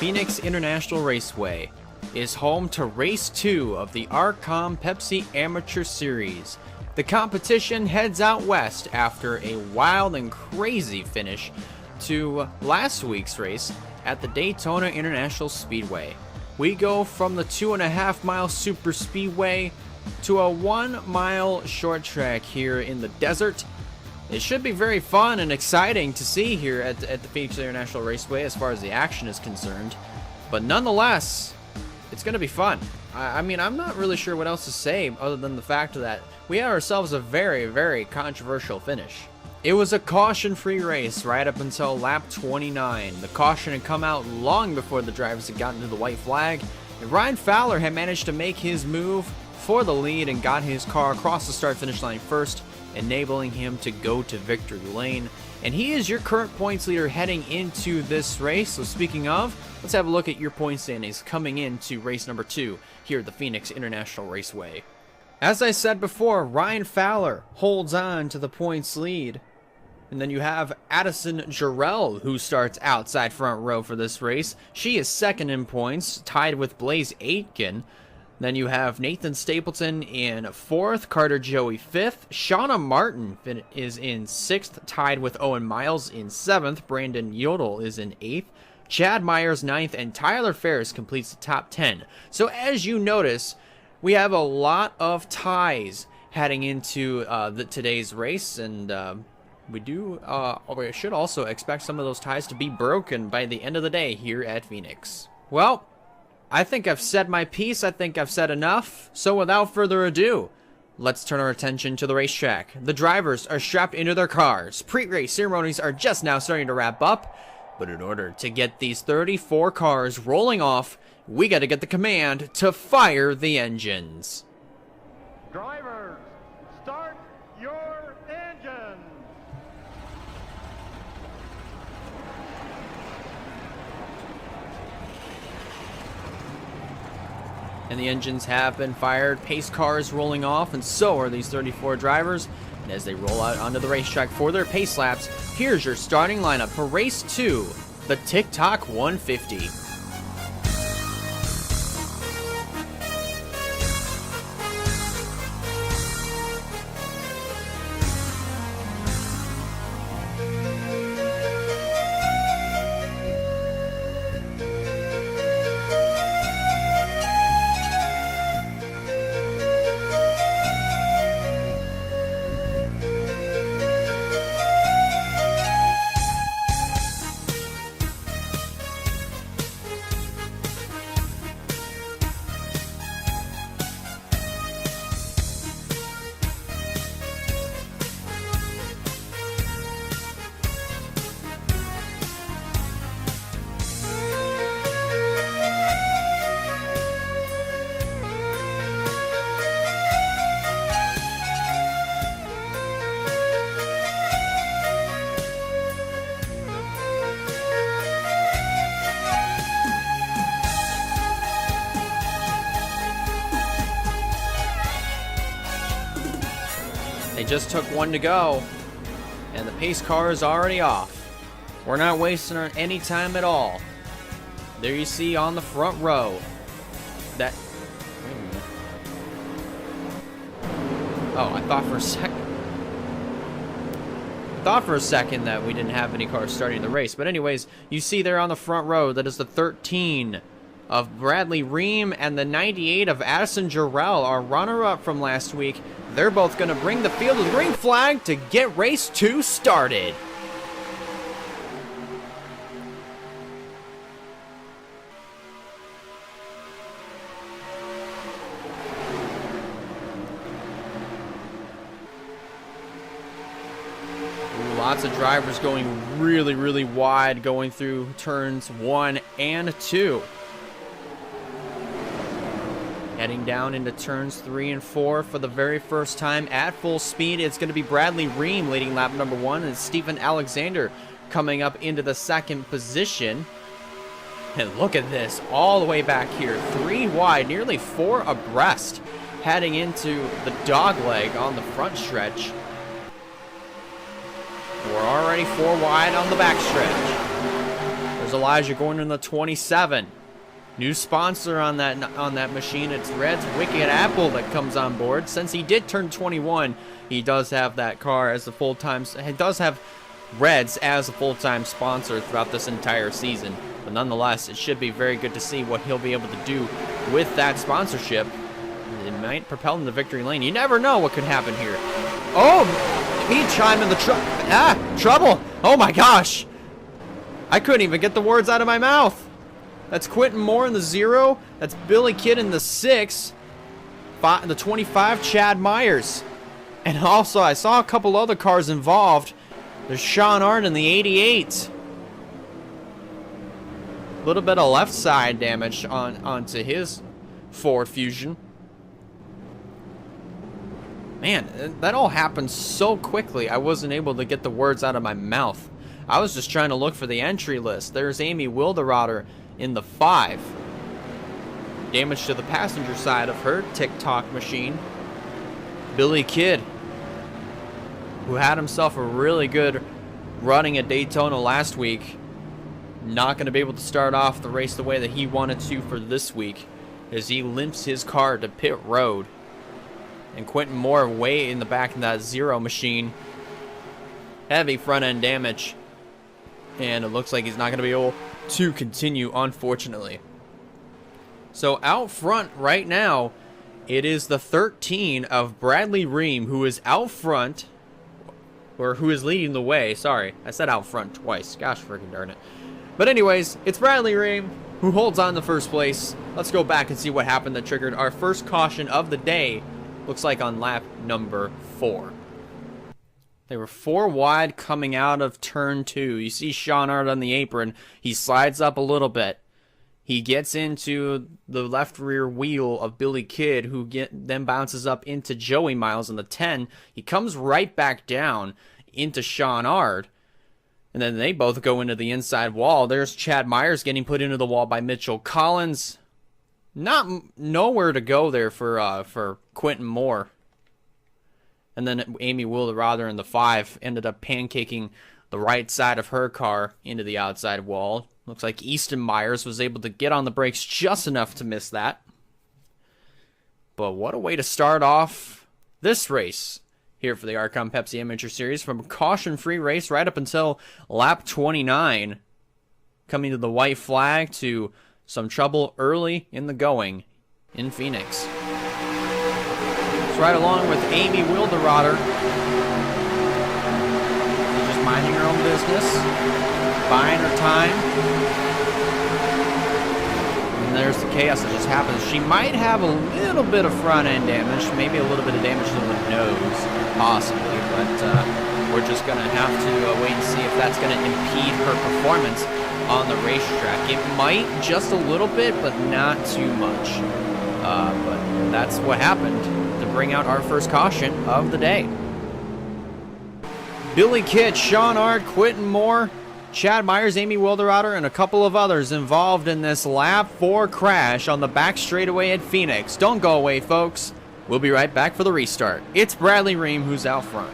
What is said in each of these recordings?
Phoenix International Raceway is home to Race 2 of the RCOM Pepsi Amateur Series. The competition heads out west after a wild and crazy finish to last week's race at the Daytona International Speedway. We go from the 2.5 mile super speedway to a 1 mile short track here in the desert. It should be very fun and exciting to see here at the Phoenix International Raceway as far as the action is concerned. But nonetheless, it's going to be fun. I mean, I'm not really sure what else to say other than the fact that we had ourselves a very, very controversial finish. It was a caution-free race right up until lap 29. The caution had come out long before the drivers had gotten to the white flag, and Ryan Fowler had managed to make his move for the lead and got his car across the start-finish line first, enabling him to go to victory lane. And he is your current points leader heading into this race. So speaking of, let's have a look at your point standings coming into race number 2 here at the Phoenix International Raceway. As I said before, Ryan Fowler holds on to the points lead. And then you have Addison Jarrell, who starts outside front row for this race. She is second in points, tied with Blaze Aitken. Then you have Nathan Stapleton in fourth, Carter Joey fifth, Shauna Martin is in sixth, tied with Owen Miles in seventh, Brandon Yodel is in eighth, Chad Myers ninth, and Tyler Ferris completes the top 10. So as you notice, we have a lot of ties heading into today's race, and we should also expect some of those ties to be broken by the end of the day here at Phoenix. Well, I think I've said my piece. I think I've said enough. So without further ado, let's turn our attention to the racetrack. The drivers are strapped into their cars. Pre-race ceremonies are just now starting to wrap up. But in order to get these 34 cars rolling off, we got to get the command to fire the engines. Drivers, start your engines. And the engines have been fired, pace cars rolling off, and so are these 34 drivers. And as they roll out onto the racetrack for their pace laps, here's your starting lineup for race 2, the TikTok 150. They just took one to go, and the pace car is already off. We're not wasting any time at all. There you see on the front row that... Wait a minute. Oh, I thought for a second that we didn't have any cars starting the race. But anyways, you see there on the front row, that is the 13 of Bradley Ream and the 98 of Addison Jarrell, our runner-up from last week. They're both going to bring the field to the green flag to get race 2 started. Lots of drivers going really, really wide, going through turns 1 and 2. Heading down into turns 3 and 4 for the very first time at full speed. It's going to be Bradley Ream leading lap number 1, and Stephen Alexander coming up into the second position. And look at this, all the way back here, 3 wide, nearly 4 abreast, heading into the dogleg on the front stretch. We're already 4 wide on the back stretch. There's Elijah Gordon in the 27. New sponsor on that machine. It's Red's Wicked Apple that comes on board. Since he did turn 21, he does have that car as a full-time. He does have Reds as a full-time sponsor throughout this entire season. But nonetheless, it should be very good to see what he'll be able to do with that sponsorship. It might propel him to victory lane. You never know what could happen here. Oh, he chimed in the trouble. Oh my gosh. I couldn't even get the words out of my mouth. That's Quentin Moore in the 0. That's Billy Kidd in the 6. The 25, Chad Myers. And also, I saw a couple other cars involved. There's Sean Arndt in the 88. A little bit of left side damage onto his Ford Fusion. Man, that all happened so quickly, I wasn't able to get the words out of my mouth. I was just trying to look for the entry list. There's Amy Wilderotter in the 5. Damage to the passenger side of her TikTok machine. Billy Kidd, who had himself a really good running at Daytona last week, not going to be able to start off the race the way that he wanted to for this week, as he limps his car to pit road. And Quentin Moore way in the back of that 0 machine. Heavy front end damage. And it looks like he's not going to be able to continue, unfortunately. So out front right now, it is the 13 of Bradley Ream, who is out front, or who is leading the way. Sorry, I said out front twice. Gosh, freaking darn it. But anyways, it's Bradley Ream who holds on to first place. Let's go back and see what happened that triggered our first caution of the day. Looks like on lap number 4. They were 4 wide coming out of turn 2. You see Sean Arndt on the apron. He slides up a little bit. He gets into the left rear wheel of Billy Kidd, who then bounces up into Joey Miles in the 10. He comes right back down into Sean Arndt. And then they both go into the inside wall. There's Chad Myers getting put into the wall by Mitchell Collins. Nowhere to go there for Quentin Moore. And then Amy Wilderotter in the 5 ended up pancaking the right side of her car into the outside wall. Looks like Easton Myers was able to get on the brakes just enough to miss that. But what a way to start off this race here for the RCOM Pepsi Amateur Series, from a caution-free race right up until lap 29. Coming to the white flag to some trouble early in the going in Phoenix. It's right along with Amy Wilderotter. She's just minding her own business, buying her time. And there's the chaos that just happens. She might have a little bit of front end damage, maybe a little bit of damage to the nose, possibly, but we're just going to have to wait and see if that's going to impede her performance on the racetrack. It might just a little bit, but not too much. But that's what happened to bring out our first caution of the day. Billy Kidd, Sean Arndt, Quentin Moore, Chad Myers, Amy Wilderotter, and a couple of others involved in this lap 4 crash on the back straightaway at Phoenix. Don't go away, folks. We'll be right back for the restart. It's Bradley Ream who's out front.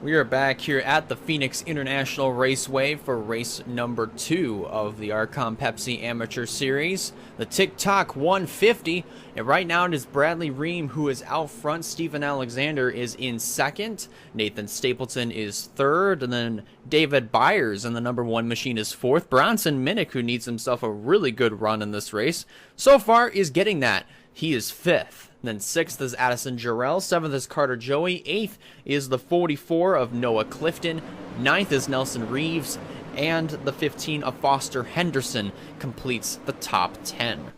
We are back here at the Phoenix International Raceway for race number 2 of the RCOM Pepsi Amateur Series, the TikTok 150. And right now it is Bradley Ream who is out front. Steven Alexander is in second. Nathan Stapleton is third. And then David Byers in the number 1 machine is fourth. Bronson Minnick, who needs himself a really good run in this race, so far is getting that. He is fifth. Then 6th is Addison Jarrell, 7th is Carter Joey, 8th is the 44 of Noah Clifton, 9th is Nelson Reeves, and the 15 of Foster Henderson completes the top 10.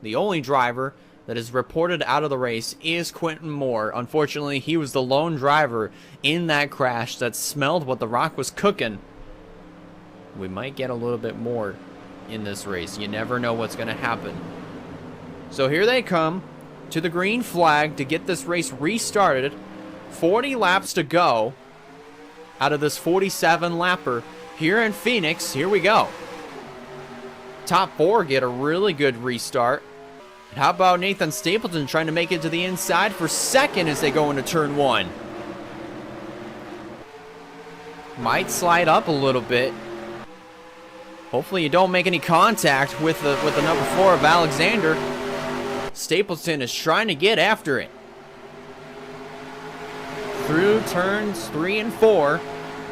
The only driver that is reported out of the race is Quentin Moore. Unfortunately, he was the lone driver in that crash that smelled what the rock was cooking. We might get a little bit more in this race. You never know what's going to happen. So here they come to the green flag to get this race restarted. 40 laps to go out of this 47 lapper here in Phoenix. Here we go. Top 4 get a really good restart. And how about Nathan Stapleton trying to make it to the inside for second as they go into turn 1? Might slide up a little bit. Hopefully you don't make any contact with the number 4 of Alexander. Stapleton is trying to get after it. Through turns 3 and 4,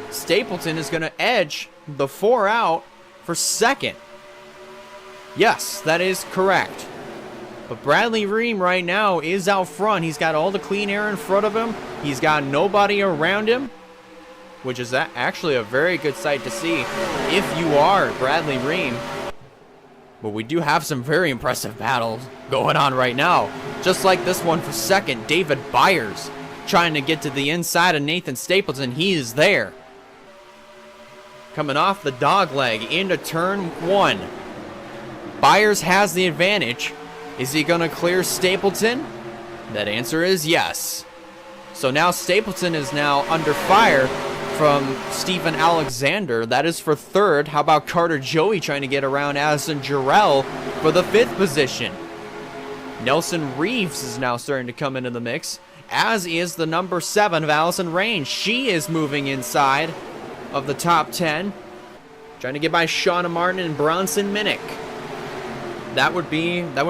Stapleton is going to edge the 4 out for second. Yes, that is correct. But Bradley Ream right now is out front. He's got all the clean air in front of him. He's got nobody around him, which is actually a very good sight to see if you are Bradley Ream. But we do have some very impressive battles going on right now. Just like this one for second, David Byers trying to get to the inside of Nathan Stapleton. He is there. Coming off the dog leg into turn 1. Byers has the advantage. Is he going to clear Stapleton? That answer is yes. So now Stapleton is now under fire from Steven Alexander. That is for third. How about Carter Joey trying to get around Addison Jarrell for the 5th position? Nelson Reeves is now starting to come into the mix, as is the number 7 of Allison Rain. She is moving inside of the top 10, trying to get by Shauna Martin and Bronson Minnick. That would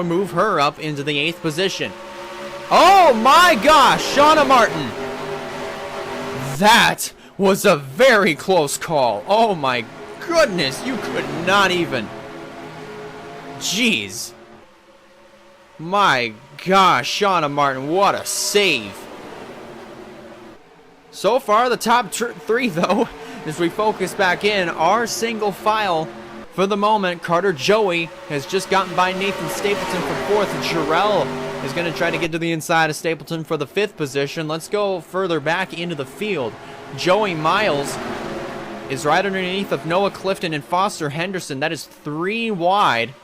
move her up into the 8th position. Oh my gosh, Shauna Martin! That was a very close call. Oh my goodness, you could not even. Jeez. My gosh, Shauna Martin, what a save. So far, the top 3, though, as we focus back in, are single file for the moment. Carter Joey has just gotten by Nathan Stapleton for 4th. Jarrell is going to try to get to the inside of Stapleton for the 5th position. Let's go further back into the field. Joey Miles is right underneath of Noah Clifton and Foster Henderson. That is 3 wide.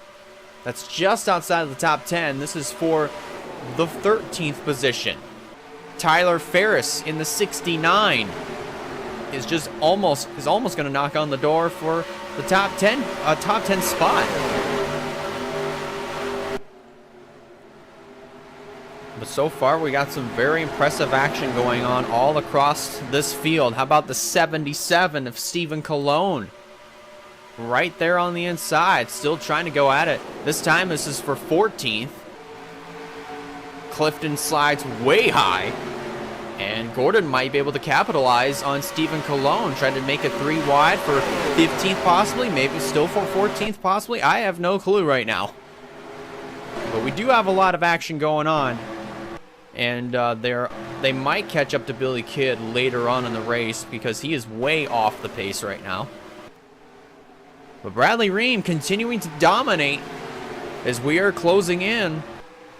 That's just outside of the top 10. This is for the 13th position. Tyler Ferris in the 69 is almost going to knock on the door for the top 10 spot. But so far, we got some very impressive action going on all across this field. How about the 77 of Stephen Colon? Right there on the inside, still trying to go at it. This time, this is for 14th. Clifton slides way high. And Gordon might be able to capitalize on Stephen Colon, trying to make it 3 wide for 15th possibly, maybe still for 14th possibly. I have no clue right now. But we do have a lot of action going on. And they might catch up to Billy Kidd later on in the race because he is way off the pace right now. But Bradley Ream continuing to dominate as we are closing in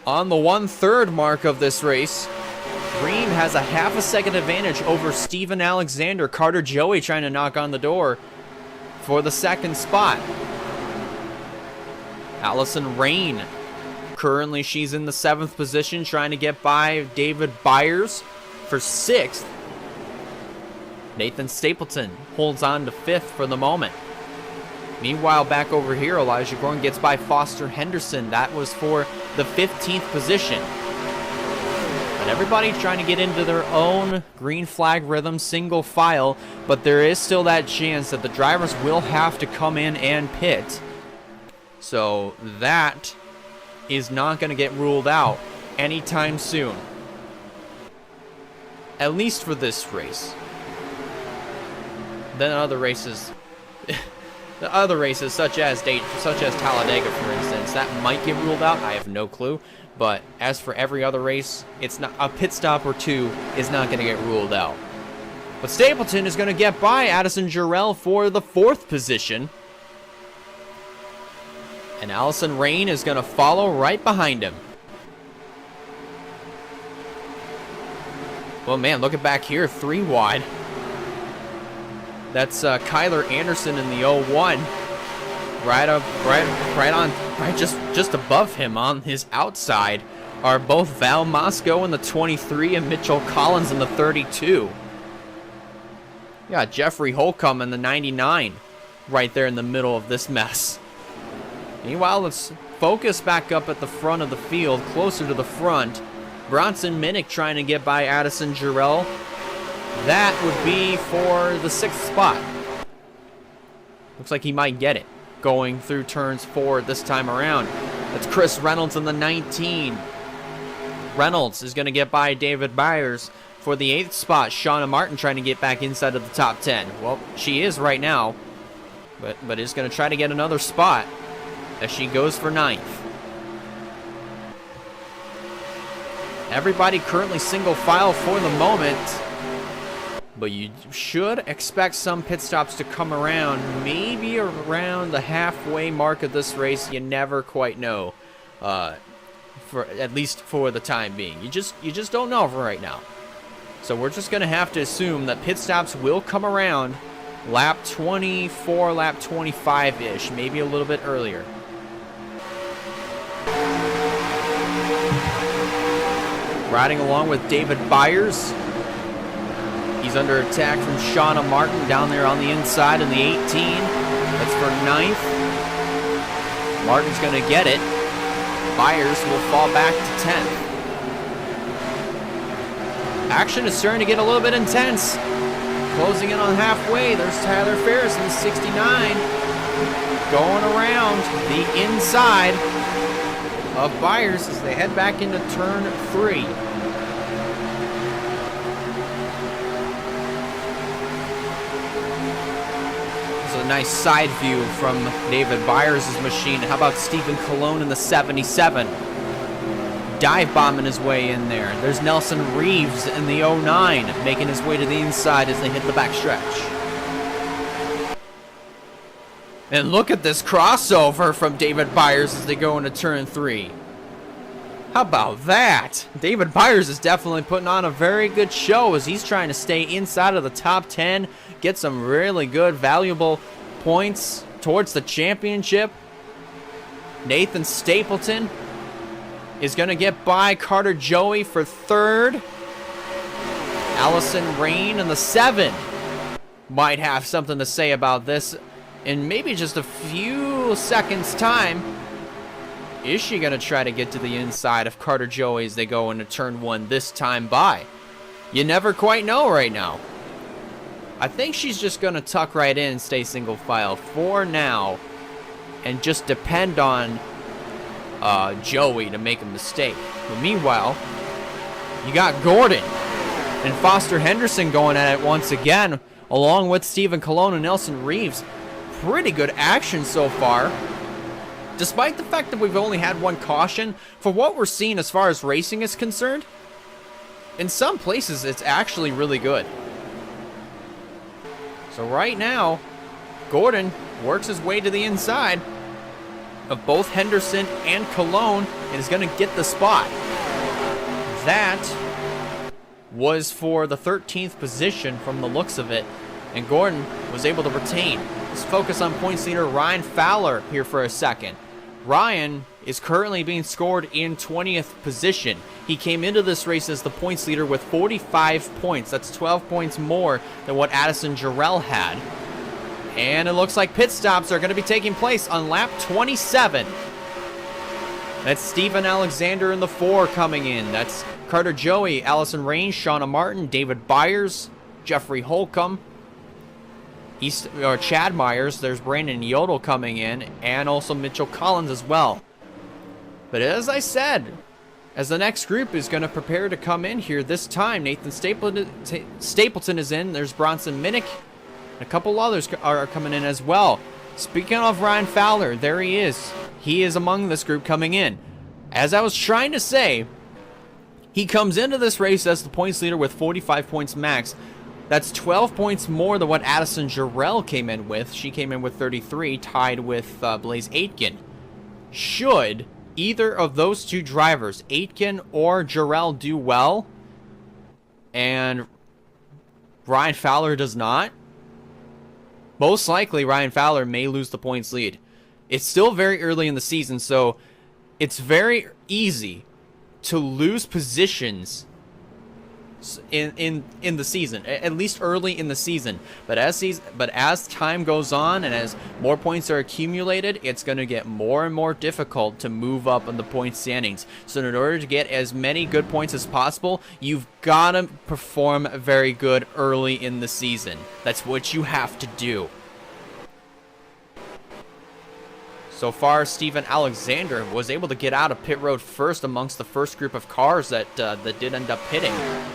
on the 1/3 mark of this race. Ream has a half a second advantage over Steven Alexander. Carter Joey trying to knock on the door for the 2nd spot. Allison Rain. Currently, she's in the 7th position, trying to get by David Byers for 6th. Nathan Stapleton holds on to 5th for the moment. Meanwhile, back over here, Elijah Gordon gets by Foster Henderson. That was for the 15th position. And everybody's trying to get into their own green flag rhythm, single file, but there is still that chance that the drivers will have to come in and pit. So that is not going to get ruled out anytime soon. At least for this race. Then other races, the other races such as Talladega, for instance, that might get ruled out. I have no clue. But as for every other race, it's not a pit stop or two is not going to get ruled out. But Stapleton is going to get by Addison Jarrell for the 4th position. And Allison Rain is going to follow right behind him. Well, man, look at back here, 3 wide. That's Kyler Anderson in the 01. Just above him on his outside are both Val Mosco in the 23 and Mitchell Collins in the 32. Yeah, Jeffrey Holcomb in the 99 right there in the middle of this mess. Meanwhile, let's focus back up at the front of the field, closer to the front. Bronson Minnick trying to get by Addison Jarrell. That would be for the 6th spot. Looks like he might get it going through turns 4 this time around. That's Chris Reynolds in the 19. Reynolds is going to get by David Byers for the 8th spot. Shauna Martin trying to get back inside of the top 10. Well, she is right now, but is going to try to get another spot as she goes for 9th. Everybody currently single file for the moment, but you should expect some pit stops to come around, maybe around the halfway mark of this race. You never quite know, for at least for the time being. You just don't know for right now. So we're just gonna have to assume that pit stops will come around lap 24, lap 25-ish, maybe a little bit earlier. Riding along with David Byers. He's under attack from Shauna Martin down there on the inside in the 18. That's for 9th. Martin's going to get it. Byers will fall back to 10th. Action is starting to get a little bit intense. Closing in on halfway. There's Tyler Ferris in the 69. Going around the inside of Byers as they head back into turn 3. A nice side view from David Byers' machine. How about Stephen Colon in the 77? Dive bombing his way in there. There's Nelson Reeves in the 09 making his way to the inside as they hit the back stretch. And look at this crossover from David Byers as they go into turn 3. How about that? David Byers is definitely putting on a very good show as he's trying to stay inside of the top 10, get some really good, valuable points towards the championship. Nathan Stapleton is going to get by Carter Joey for 3rd. Allison Rain in the 7 might have something to say about this in maybe just a few seconds' time. Is she going to try to get to the inside of Carter Joey as they go into turn 1 this time by? You never quite know right now. I think she's just going to tuck right in and stay single file for now and just depend on Joey to make a mistake. But meanwhile, you got Gordon and Foster Henderson going at it once again, along with Stephen Colon and Nelson Reeves. Pretty good action so far. Despite the fact that we've only had 1 caution, for what we're seeing as far as racing is concerned, in some places it's actually really good. So right now, Gordon works his way to the inside of both Henderson and Colon and is going to get the spot. That was for the 13th position from the looks of it, and Gordon was able to retain. Let's focus on points leader Ryan Fowler here for a second. Ryan is currently being scored in 20th position. He came into this race as the points leader with 45 points. That's 12 points more than what Addison Jarrell had. And it looks like pit stops are going to be taking place on lap 27. That's Stephen Alexander in the 4 coming in. That's Carter Joey, Allison Rain, Shauna Martin, David Byers, Jeffrey Holcomb, Chad Myers. There's Brandon Yodel coming in, and also Mitchell Collins as well. But as I said, as the next group is going to prepare to come in here, this time Nathan Stapleton is in. There's Bronson Minnick. A couple others are coming in as well. Speaking of Ryan Fowler, there he is. He is among this group coming in. As I was trying to say, he comes into this race as the points leader with 45 points max. That's 12 points more than what Addison Jarrell came in with. She came in with 33, tied with Blaze Aitken. Should either of those two drivers, Aitken or Jarrell, do well, and Ryan Fowler does not, most likely Ryan Fowler may lose the points lead. It's still very early in the season, so it's very easy to lose positions in the season, at least early in the season. But as time goes on and as more points are accumulated, it's going to get more and more difficult to move up in the point standings. So in order to get as many good points as possible, you've got to perform very good early in the season. That's what you have to do. So far, Steven Alexander was able to get out of pit road first amongst the first group of cars that did end up pitting.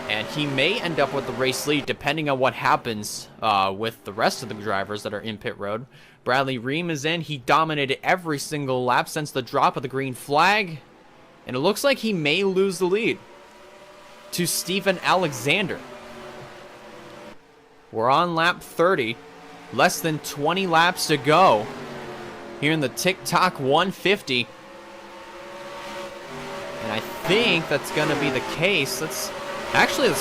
And he may end up with the race lead depending on what happens with the rest of the drivers that are in pit road. Bradley Ream is in. He dominated every single lap since the drop of the green flag. And it looks like he may lose the lead to Steven Alexander. We're on lap 30. Less than 20 laps to go here in the TikTok 150. And I think that's going to be the case. Let's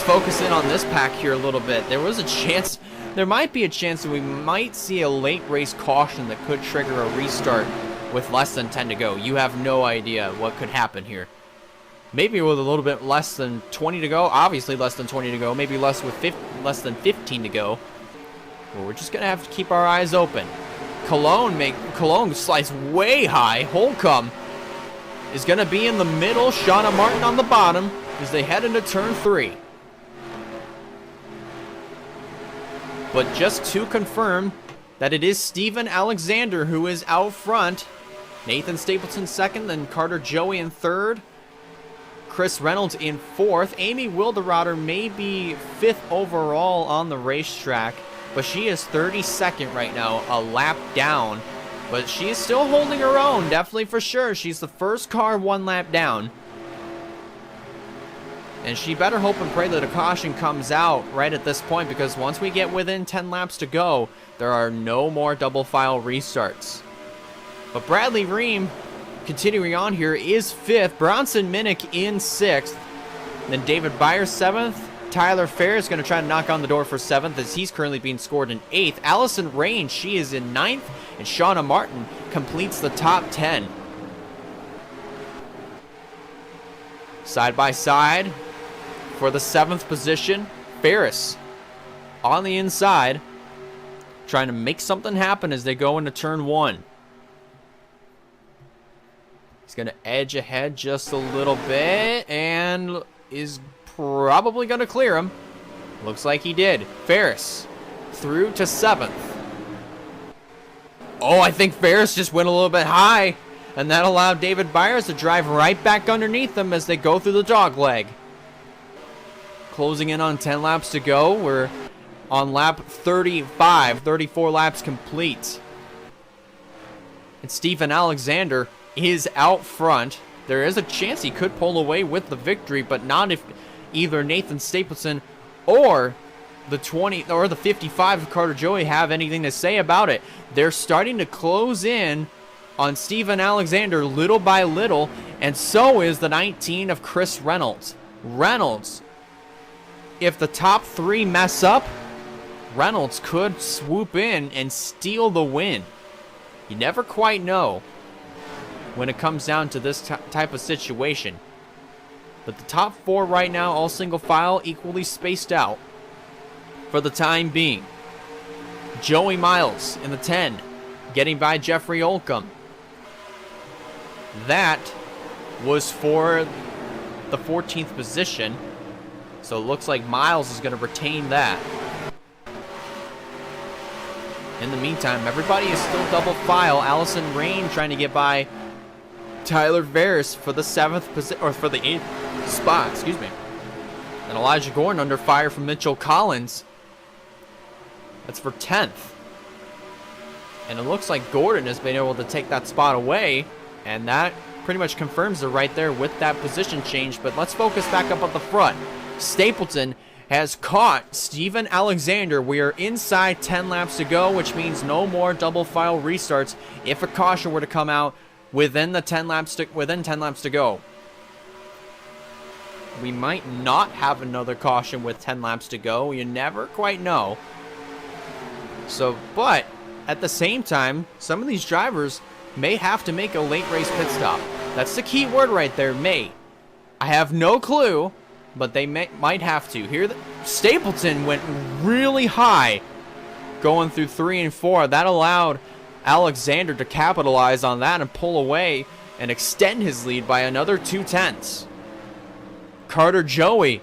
focus in on this pack here a little bit. There might be a chance that we might see a late race caution that could trigger a restart with less than 10 to go. You have no idea what could happen here. Maybe with a little bit less than 20 to go. Obviously less than 20 to go. Maybe less than 15 to go. Well, we're just going to have to keep our eyes open. Cologne slides way high. Holcomb is going to be in the middle. Shauna Martin on the bottom as they head into turn 3. But just to confirm that it is Steven Alexander who is out front. Nathan Stapleton second, then Carter Joey in third. Chris Reynolds in fourth. Amy Wilderotter may be 5th overall on the racetrack, but she is 32nd right now, a lap down. But she is still holding her own, definitely for sure. She's the first car 1 lap down. And she better hope and pray that a caution comes out right at this point, because once we get within 10 laps to go, there are no more double file restarts. But Bradley Ream, continuing on here, is 5th. Bronson Minnick in 6th. Then David Byers 7th. Tyler Fair is going to try to knock on the door for 7th, as he's currently being scored in 8th. Allison Rain, she is in 9th. And Shauna Martin completes the top 10. Side by side for the 7th position, Ferris on the inside, trying to make something happen as they go into turn 1. He's going to edge ahead just a little bit and is probably going to clear him. Looks like he did. Ferris through to 7th. Oh, I think Ferris just went a little bit high, and that allowed David Byers to drive right back underneath them as they go through the dogleg. Closing in on 10 laps to go. We're on lap 35, 34 laps complete. And Steven Alexander is out front. There is a chance he could pull away with the victory, but not if either Nathan Stapleton or the 20 or the 55 of Carter Joey have anything to say about it. They're starting to close in on Steven Alexander little by little, and so is the 19 of Chris Reynolds. Reynolds, if the top 3 mess up, Reynolds could swoop in and steal the win. You never quite know when it comes down to this type of situation. But the top 4 right now, all single file, equally spaced out for the time being. Joey Miles in the 10, getting by Jeffrey Holcomb. That was for the 14th position. So it looks like Miles is going to retain that. In the meantime, everybody is still double file. Allison Rain trying to get by Tyler Veris for the 7th position, or for the 8th spot, excuse me. And Elijah Gordon under fire from Mitchell Collins. That's for 10th. And it looks like Gordon has been able to take that spot away, and that pretty much confirms it right there with that position change. But let's focus back up at the front. Stapleton has caught Steven Alexander. We are inside 10 laps to go, which means no more double file restarts if a caution were to come out within 10 laps to go. We might not have another caution with 10 laps to go. You never quite know. So, but at the same time, some of these drivers may have to make a late race pit stop. That's the key word right there, may. I have no clue, but they might have to. Here, Stapleton went really high going through 3 and 4. That allowed Alexander to capitalize on that and pull away and extend his lead by another 2/10. Carter Joey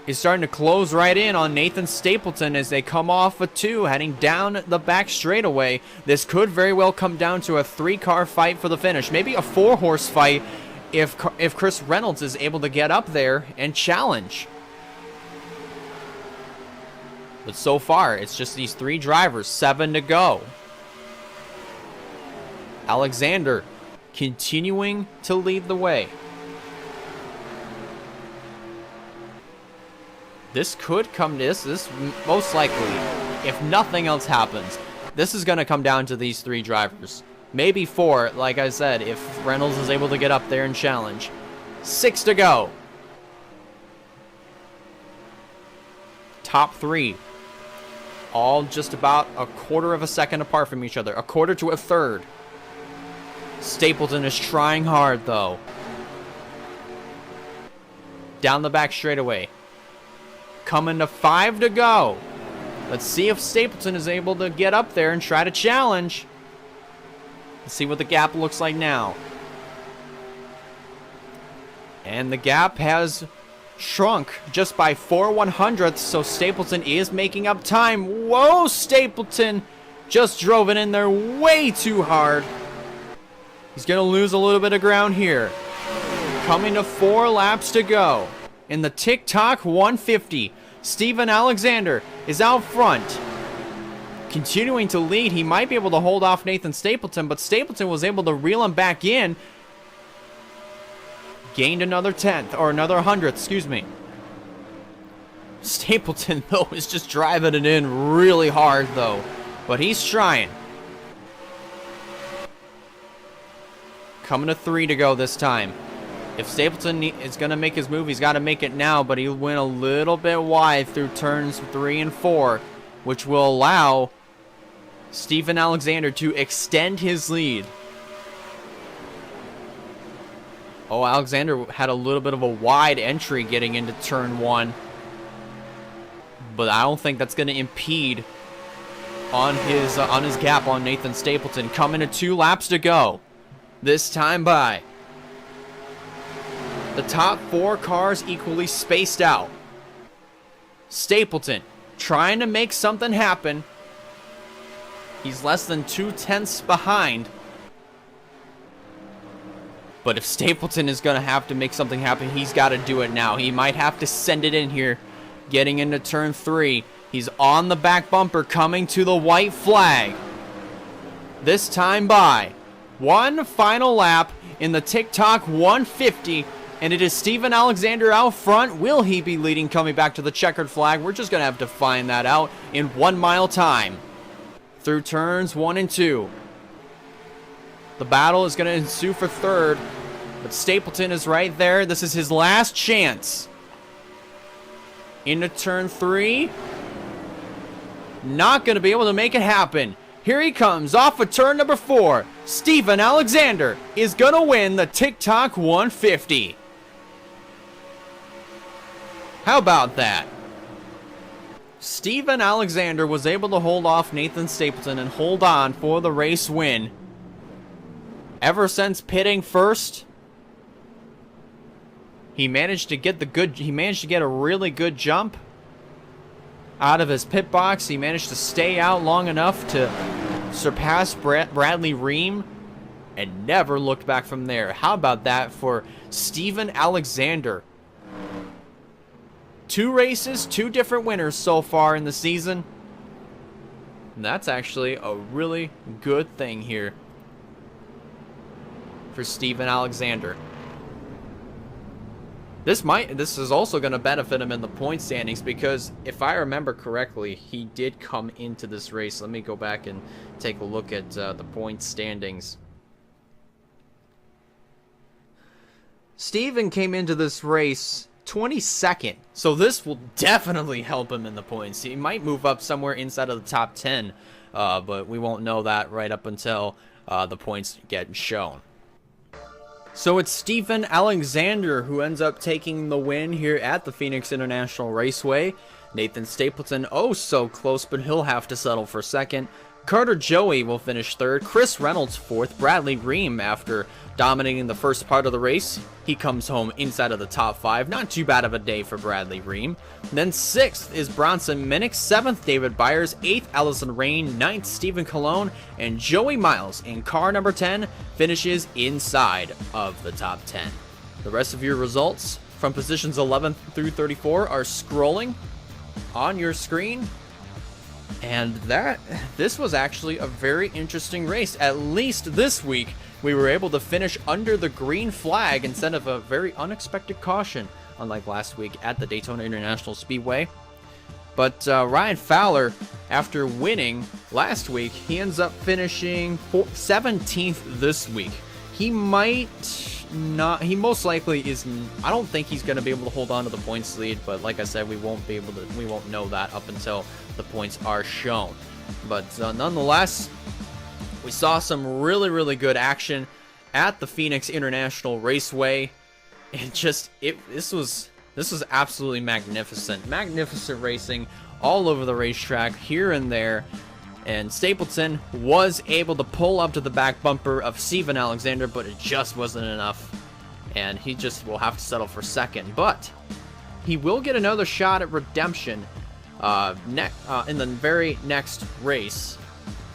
is starting to close right in on Nathan Stapleton as they come off a 2, heading down the back straightaway. This could very well come down to a 3-car fight for the finish. Maybe a 4-horse fight if Chris Reynolds is able to get up there and challenge. But so far, it's just these 3 drivers, 7 to go. Alexander continuing to lead the way. This could come to this most likely, if nothing else happens, this is going to come down to these 3 drivers. Maybe 4, like I said, if Reynolds is able to get up there and challenge. 6 to go. Top 3. All just about a quarter of a second apart from each other. A quarter to a third. Stapleton is trying hard, though. Down the back straightaway. Coming to 5 to go. Let's see if Stapleton is able to get up there and try to challenge. Let's see what the gap looks like now. And the gap has shrunk just by 4/100ths, so Stapleton is making up time. Whoa, Stapleton just drove it in there way too hard. He's going to lose a little bit of ground here. Coming to 4 laps to go. In the TikTok 150, Steven Alexander is out front. Continuing to lead, he might be able to hold off Nathan Stapleton, but Stapleton was able to reel him back in. Gained another 10th, or another 100th, excuse me. Stapleton, though, is just driving it in really hard, though. But he's trying. Coming to 3 to go this time. If Stapleton is going to make his move, he's got to make it now, but he went a little bit wide through turns 3 and 4, which will allow Steven Alexander to extend his lead. Oh, Alexander had a little bit of a wide entry getting into turn 1, but I don't think that's going to impede on his gap on Nathan Stapleton. Coming to 2 laps to go. This time by the top 4 cars equally spaced out. Stapleton trying to make something happen. He's less than 2/10ths behind. But if Stapleton is going to have to make something happen, he's got to do it now. He might have to send it in here. Getting into turn 3. He's on the back bumper coming to the white flag. This time by one final lap in the TikTok 150. And it is Steven Alexander out front. Will he be leading coming back to the checkered flag? We're just going to have to find that out in 1 mile time. Through turns 1 and 2. The battle is going to ensue for 3rd. But Stapleton is right there. This is his last chance. Into turn 3. Not going to be able to make it happen. Here he comes off of turn number 4. Steven Alexander is going to win the TikTok 150. How about that? Steven Alexander was able to hold off Nathan Stapleton and hold on for the race win. Ever since pitting first, He managed to get a really good jump out of his pit box. He managed to stay out long enough to surpass Bradley Ream and never looked back from there. How about that for Steven Alexander? 2 races, 2 different winners so far in the season. And that's actually a really good thing here for Steven Alexander. This is also going to benefit him in the point standings, because if I remember correctly, he did come into this race. Let me go back and take a look at the point standings. Steven came into this race 22nd, so this will definitely help him in the points. He might move up somewhere inside of the top 10, but we won't know that right up until the points get shown. So it's Steven Alexander who ends up taking the win here at the Phoenix International Raceway. Nathan Stapleton, oh so close, but he'll have to settle for second. Carter Joey will finish third. Chris Reynolds fourth. Bradley Ream, after dominating the first part of the race, he comes home inside of the top 5. Not too bad of a day for Bradley Ream. Then 6th is Bronson Minnick. 7th, David Byers. 8th, Allison Rain. 9th, Stephen Colon. And Joey Miles in car number 10 finishes inside of the top 10. The rest of your results from positions 11 through 34 are scrolling on your screen. And this was actually a very interesting race. At least this week, we were able to finish under the green flag instead of a very unexpected caution, unlike last week at the Daytona International Speedway. But Ryan Fowler, after winning last week, he ends up finishing 17th this week. He most likely is. I don't think he's going to be able to hold on to the points lead, but like I said, we won't know that up until the points are shown. But nonetheless, we saw some really good action at the Phoenix International Raceway. This was absolutely magnificent racing all over the racetrack, here and there. And Stapleton was able to pull up to the back bumper of Steven Alexander, but it just wasn't enough. And he just will have to settle for second. But he will get another shot at redemption in the very next race.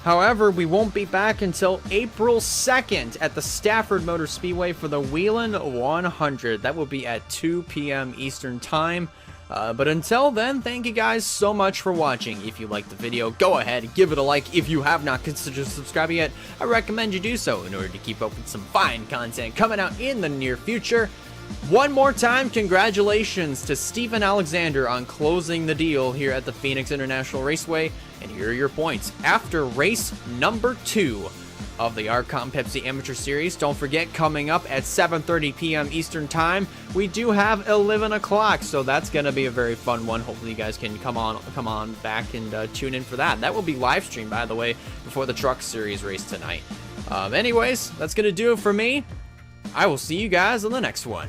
However, we won't be back until April 2nd at the Stafford Motor Speedway for the Whelen 100. That will be at 2 p.m. Eastern Time. But until then, thank you guys so much for watching. If you liked the video, go ahead and give it a like. If you have not considered subscribing yet, I recommend you do so in order to keep up with some fine content coming out in the near future. One more time, congratulations to Steven Alexander on closing the deal here at the Phoenix International Raceway. And here are your points after race number 2 of the RCOM Pepsi Amateur Series. Don't forget, coming up at 7:30 p.m. Eastern Time, we do have 11 o'clock, so that's going to be a very fun one. Hopefully you guys can come on back and tune in for that. That will be live streamed, by the way, before the Truck Series race tonight. Anyways, that's going to do it for me. I will see you guys on the next one.